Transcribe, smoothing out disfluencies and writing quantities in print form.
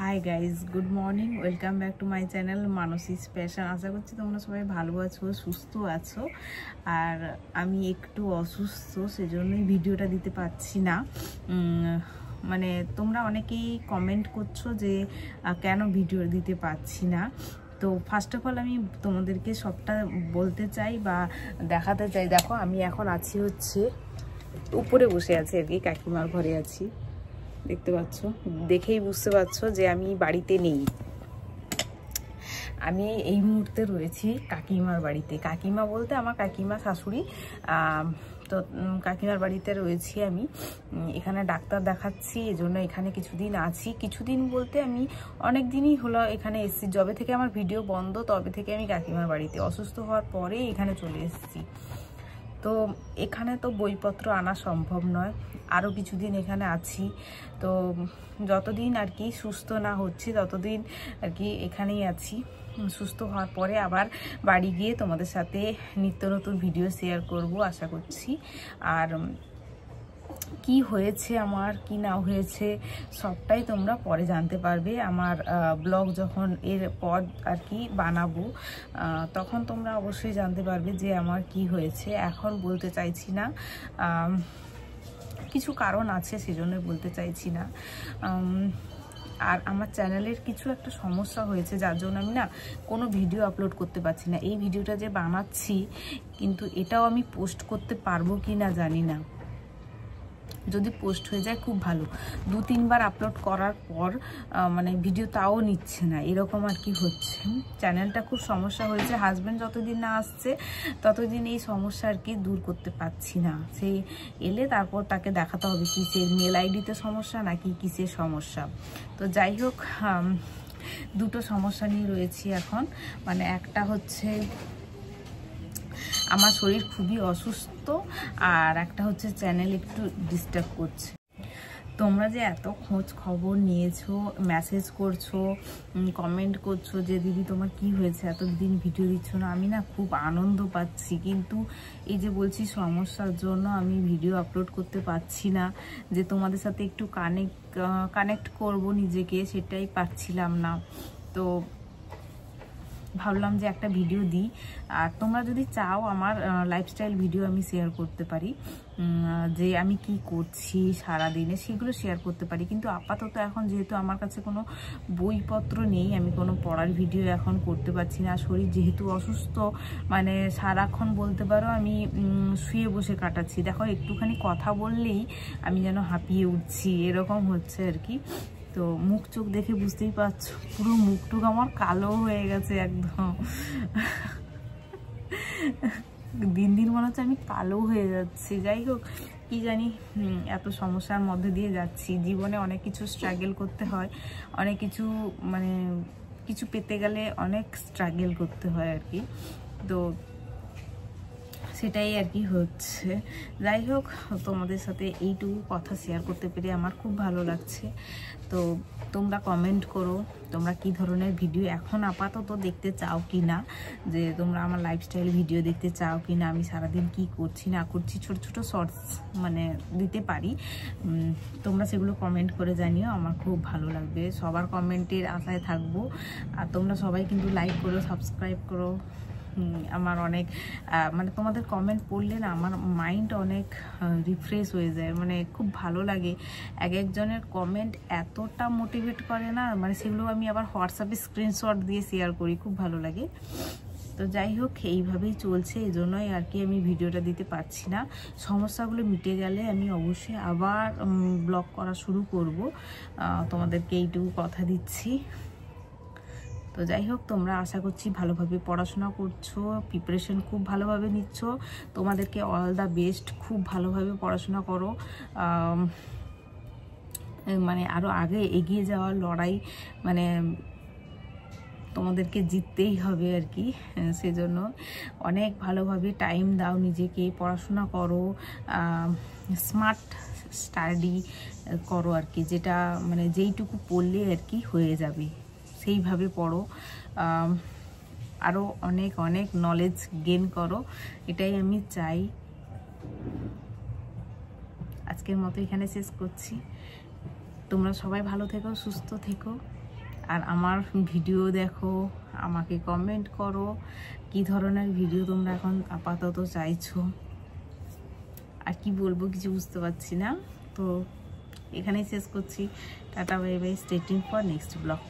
High guys, good morning, welcome back to my channel Manasi's passion. আশা করছি তোমরা সবাই ভালো আছো, সুস্থ আছো। আর আমি একটু অসুস্থ, সেজন্যই ভিডিওটা দিতে পারছি না। মানে তোমরা অনেকেই কমেন্ট করছো যে কেন ভিডিও দিতে পারছি না। তো ফার্স্ট অফ অল আমি তোমাদেরকে সবটা বলতে চাই বা দেখাতে চাই। দেখো, আমি এখন আছি হচ্ছে উপরে বসে আছি আর কি, কাকিমার ঘরে আছি। দেখতে পাচ্ছ, দেখেই বুঝতে পারছো যে আমি বাড়িতে নেই। আমি এই মুহূর্তে রয়েছি কাকিমার বাড়িতে। কাকিমা বলতে আমার কাকিমা শাশুড়ি। তো কাকিমার বাড়িতে রয়েছি আমি। এখানে ডাক্তার দেখাচ্ছি, এজন্য এখানে কিছুদিন আছি। কিছুদিন বলতে আমি অনেক দিনই হলো এখানে এসেছি। যবে থেকে আমার ভিডিও বন্ধ তবে থেকে আমি কাকিমার বাড়িতে। অসুস্থ হওয়ার পরে এখানে চলে এসেছি। তো এখানে তো বইপত্র আনা সম্ভব নয়, আরও কিছুদিন এখানে আছি। তো যতদিন আর কি সুস্থ না হচ্ছি ততদিন আর কি এখানেই আছি। সুস্থ হওয়ার পরে আবার বাড়ি গিয়ে তোমাদের সাথে নিত্য নতুন ভিডিও শেয়ার করব আশা করছি। আর কি হয়েছে আমার, কি না হয়েছে সবটাই তোমরা পরে জানতে পারবে। আমার ব্লগ যখন এর পর আর কি বানাবো তখন তোমরা অবশ্যই জানতে পারবে যে আমার কি হয়েছে। এখন বলতে চাইছি না, কিছু কারণ আছে সেজন্য বলতে চাইছি না। আর আমার চ্যানেলের কিছু একটা সমস্যা হয়েছে, যার জন্য আমি না কোনো ভিডিও আপলোড করতে পারছি না। এই ভিডিওটা যে বানাচ্ছি, কিন্তু এটাও আমি পোস্ট করতে পারবো কি না জানি না। যদি পোস্ট হয়ে যায় খুব ভালো, 2-3 বার আপলোড করার পর মানে ভিডিও তাও নিচ্ছে না, এরকম আর কি হচ্ছে। চ্যানেলটা খুব সমস্যা হয়েছে। হাজব্যান্ড যতদিন না আসছে ততদিন এই সমস্যা আর কি দূর করতে পারছি না। সেই এলে তারপর তাকে দেখাতে হবে কিসের, মেল আইডিতে সমস্যা নাকি কিসের সমস্যা। তো যাই হোক, দুটো সমস্যা নিয়ে রয়েছি এখন। মানে একটা হচ্ছে আমার শরীর খুবই অসুস্থ, আর একটা হচ্ছে চ্যানেল একটু ডিস্টার্ব করছে। তোমরা যে এত খোঁজ খবর নিয়েছো, মেসেজ করছো, কমেন্ট করছো যে দিদি তোমার কি হয়েছে, এতদিন ভিডিও দিচ্ছ না, আমি না খুব আনন্দ পাচ্ছি। কিন্তু এই যে বলছি সমস্যার জন্য আমি ভিডিও আপলোড করতে পারছি না, যে তোমাদের সাথে একটু কানেক্ট করব নিজেকে, সেটাই পারছিলাম না। তো ভাবলাম যে একটা ভিডিও দিই। আর তোমরা যদি চাও আমার লাইফস্টাইল ভিডিও আমি শেয়ার করতে পারি, যে আমি কি করছি সারাদিনে সেগুলো শেয়ার করতে পারি। কিন্তু আপাতত এখন যেহেতু আমার কাছে কোনো বইপত্র নেই, আমি কোনো পড়ার ভিডিও এখন করতে পারছি না। শরীর যেহেতু অসুস্থ, মানে সারাক্ষণ বলতে পারো আমি শুয়ে বসে কাটাচ্ছি। দেখো, একটুখানি কথা বললেই আমি যেন হাঁপিয়ে উঠছি, এরকম হচ্ছে আর কি। তো মুখ চোখ দেখে বুঝতেই পারছো, পুরো মুখটুক আমার কালো হয়ে গেছে একদম। দিন দিন মনে হচ্ছে আমি কালো হয়ে যাচ্ছি। যাই হোক, কি জানি, এত সমস্যার মধ্যে দিয়ে যাচ্ছি। জীবনে অনেক কিছু স্ট্রাগল করতে হয়, অনেক কিছু মানে কিছু পেতে গেলে অনেক স্ট্রাগল করতে হয় আর কি। তো সেটাই আর কি হচ্ছে। যাই হোক, তোমাদের সাথে এইটুকু কথা শেয়ার করতে পেরে আমার খুব ভালো লাগছে। তো তোমরা কমেন্ট করো, তোমরা কি ধরনের ভিডিও এখন আপাতত দেখতে চাও কি না, যে তোমরা আমার লাইফস্টাইল ভিডিও দেখতে চাও কি না, আমি সারাদিন কি করছি না করছি, ছোট ছোট শর্টস মানে দিতে পারি। তোমরা সেগুলো কমেন্ট করে জানিও, আমার খুব ভালো লাগবে। সবার কমেন্টের আশায় থাকবো। আর তোমরা সবাই কিন্তু লাইক করো, সাবস্ক্রাইব করো। আমার অনেক মানে তোমাদের কমেন্ট পড়লে না আমার মাইন্ড অনেক রিফ্রেশ হয়ে যায়, মানে খুব ভালো লাগে। একজনের কমেন্ট এতটা মোটিভেট করে না, মানে সেগুলো আমি আবার হোয়াটসঅ্যাপে স্ক্রিনশট দিয়ে শেয়ার করি, খুব ভালো লাগে। তো যাই হোক, এইভাবেই চলছে, এই জন্যই আর কি আমি ভিডিওটা দিতে পারছি না। সমস্যাগুলো মিটে গেলে আমি অবশ্যই আবার ব্লগ করা শুরু করব, তোমাদেরকে এইটুকু কথা দিচ্ছি। তো যাই হোক, তোমরা আশা করছি ভালোভাবে পড়াশোনা করছো, প্রিপারেশন খুব ভালোভাবে নিচ্ছ। তোমাদেরকে অল দ্য বেস্ট, খুব ভালোভাবে পড়াশোনা করো। মানে আরও আগে এগিয়ে যাওয়ার লড়াই, মানে তোমাদেরকে জিততেই হবে আর কি। সেজন্য অনেক ভালোভাবে টাইম দাও নিজেকে, পড়াশোনা করো, স্মার্ট স্টাডি করো আর কি, যেটা মানে যেইটুকু পড়লে আর কি হয়ে যাবে সেইভাবে পড়ো। আরও অনেক অনেক নলেজ গেইন করো, এটাই আমি চাই। আজকের মতো এখানে শেষ করছি। তোমরা সবাই ভালো থেকো, সুস্থ থেকো। আর আমার ভিডিও দেখো, আমাকে কমেন্ট করো কি ধরনের ভিডিও তোমরা এখন আপাতত চাইছো। আর কি বলবো কিছু বুঝতে পারছি না। তো এখানেই শেষ করছি। Tata bye bye, stay tuned for next blog.